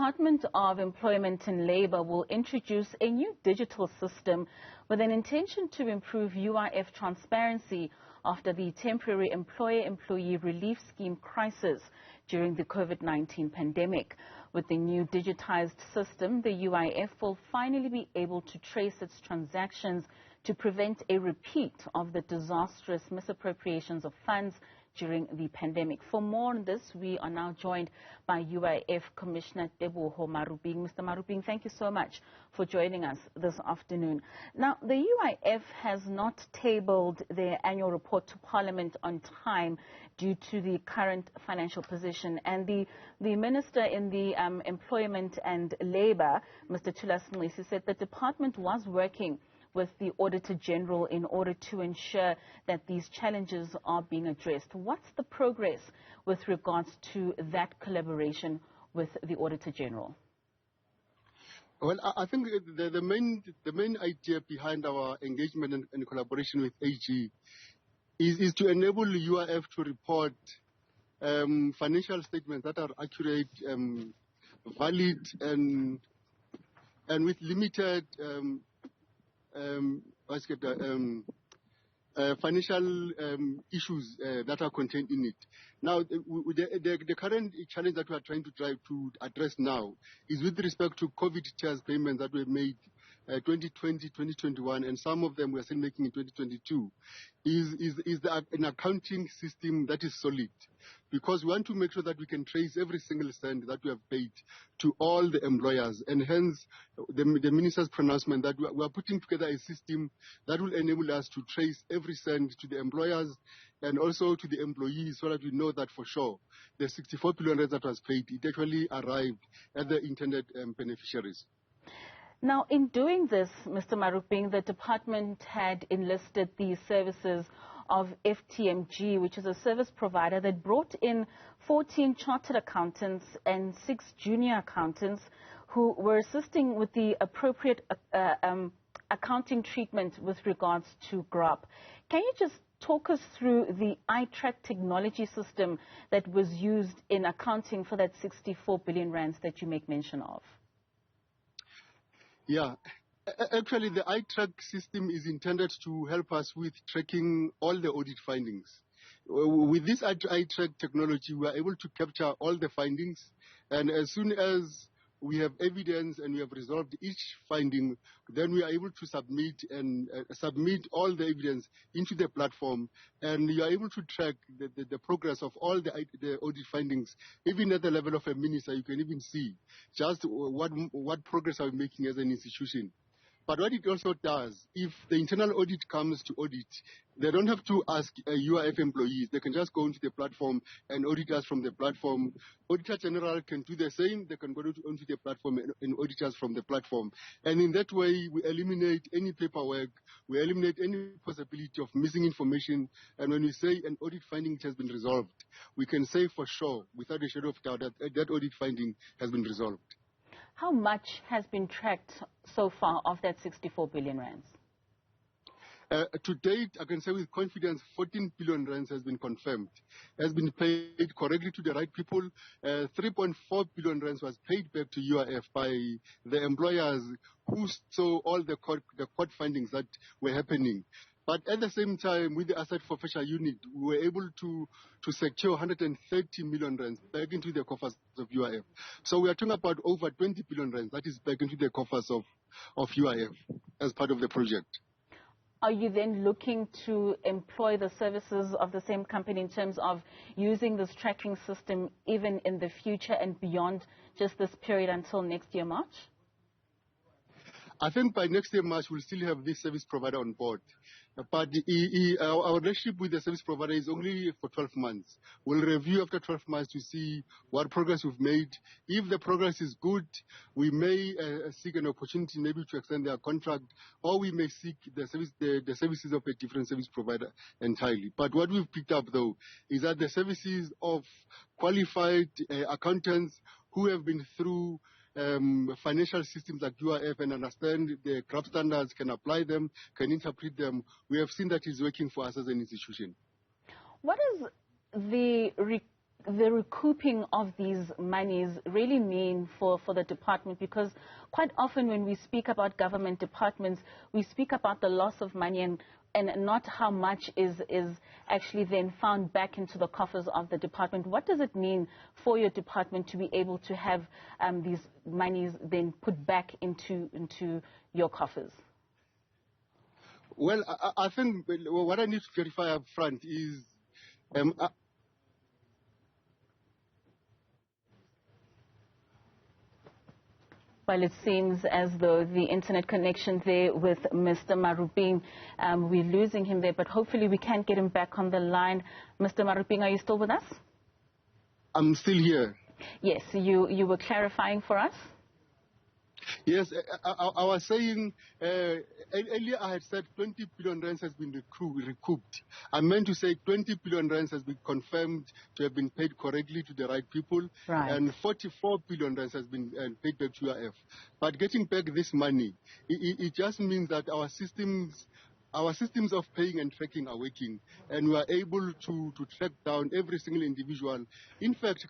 Department of Employment and Labour will introduce a new digital system with an intention to improve UIF transparency after the temporary employer-employee relief scheme crisis during the COVID-19 pandemic. With the new digitized system, the UIF will finally be able to trace its transactions to prevent a repeat of the disastrous misappropriations of funds during the pandemic. For more on this, we are now joined by UIF Commissioner Teboho Maruping. Mr. Maruping, thank you so much for joining us this afternoon. Now, the UIF has not tabled their annual report to Parliament on time due to the current financial position. And the Minister in the Employment and Labour, Mr. Thulas Nxesi, said the department was working with the Auditor General in order to ensure that these challenges are being addressed. What's the progress with regards to that collaboration with the Auditor General? Well, I think the main idea behind our engagement and collaboration with AG is to enable UIF to report financial statements that are accurate, valid, and with limited financial issues that are contained in it. Now, the current challenge that we are trying to try to address now is with respect to COVID TERS payments that were made 2020, 2021, and some of them we are still making in 2022, is an accounting system that is solid. Because we want to make sure that we can trace every single cent that we have paid to all the employers, and hence the Minister's pronouncement that we are putting together a system that will enable us to trace every cent to the employers and also to the employees, so that we know that for sure the 64 billion that was paid, it actually arrived at the intended beneficiaries. Now, in doing this, Mr. Maruping, the department had enlisted the services of FTMG, which is a service provider that brought in 14 chartered accountants and 6 junior accountants who were assisting with the appropriate accounting treatment with regards to GROP. Can you just talk us through the iTrack technology system that was used in accounting for that 64 billion rands that you make mention of? Yeah. Actually, the iTrack system is intended to help us with tracking all the audit findings. With this iTrack technology, we are able to capture all the findings, and as soon as we have evidence and we have resolved each finding, then we are able to submit all the evidence into the platform, and you are able to track the progress of all the audit findings. Even at the level of a minister, you can even see just what progress are we making as an institution. But what it also does, if the internal audit comes to audit, they don't have to ask UIF employees. They can just go into the platform and audit us from the platform. Auditor General can do the same. They can go onto the platform and audit us from the platform. And in that way, we eliminate any paperwork. We eliminate any possibility of missing information. And when we say an audit finding has been resolved, we can say for sure, without a shadow of doubt, that audit finding has been resolved. How much has been tracked so far of that 64 billion rands? To date, I can say with confidence, 14 billion rands has been confirmed, has been paid correctly to the right people. 3.4 billion rands was paid back to UIF by the employers who saw all the court findings that were happening. But at the same time, with the asset forfeiture unit, we were able to secure 130 million rands back into the coffers of UIF. So we are talking about over 20 billion rands that is back into the coffers of UIF as part of the project. Are you then looking to employ the services of the same company in terms of using this tracking system even in the future and beyond just this period until next year, March? I think by next year, March, we'll still have this service provider on board. But our relationship with the service provider is only for 12 months. We'll review after 12 months to see what progress we've made. If the progress is good, we may seek an opportunity maybe to extend their contract, or we may seek the services of a different service provider entirely. But what we've picked up, though, is that the services of qualified accountants who have been through financial systems like UIF and understand the GRAP standards, can apply them, can interpret them. We have seen that it's working for us as an institution. What is the the recouping of these monies really mean for the department? Because quite often when we speak about government departments, we speak about the loss of money and not how much is actually then found back into the coffers of the department. What does it mean for your department to be able to have these monies then put back into your coffers? Well, I think what I need to clarify up front is well, it seems as though the internet connection there with Mr. Maruping, we're losing him there, but hopefully we can get him back on the line. Mr. Maruping, are you still with us? I'm still here. Yes, you were clarifying for us? Yes, I was saying earlier I had said 20 billion rands has been recouped. I meant to say 20 billion rands has been confirmed to have been paid correctly to the right people, right. And 44 billion rands has been paid back to UIF. But getting back this money, it just means that our systems of paying and tracking are working, and we are able to track down every single individual. In fact,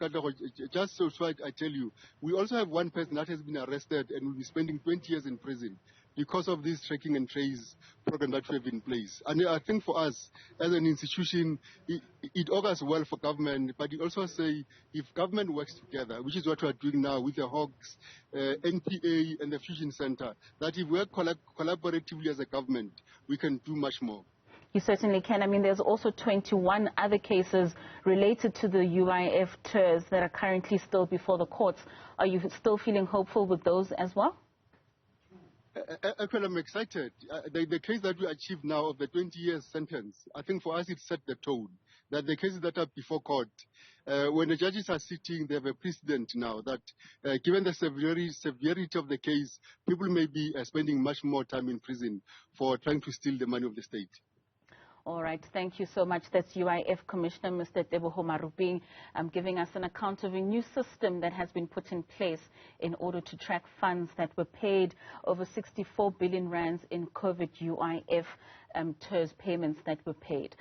just so I tell you, we also have one person that has been arrested and will be spending 20 years in prison because of this tracking and trace program that we have in place. And I think for us, as an institution, it augurs well for government, but it also say if government works together, which is what we are doing now with the Hawks, NPA and the Fusion Center, that if we work collaboratively as a government, we can do much more. You certainly can. I mean, there's also 21 other cases related to the UIF TERS that are currently still before the courts. Are you still feeling hopeful with those as well? Actually, I'm excited. The case that we achieved now of the 20 years sentence, I think for us it set the tone. That the cases that are before court, when the judges are sitting, they have a precedent now that given the severity of the case, people may be spending much more time in prison for trying to steal the money of the state. All right, thank you so much. That's UIF Commissioner Mr. Teboho Maruping giving us an account of a new system that has been put in place in order to track funds that were paid, over 64 billion rands in COVID UIF TERS payments that were paid.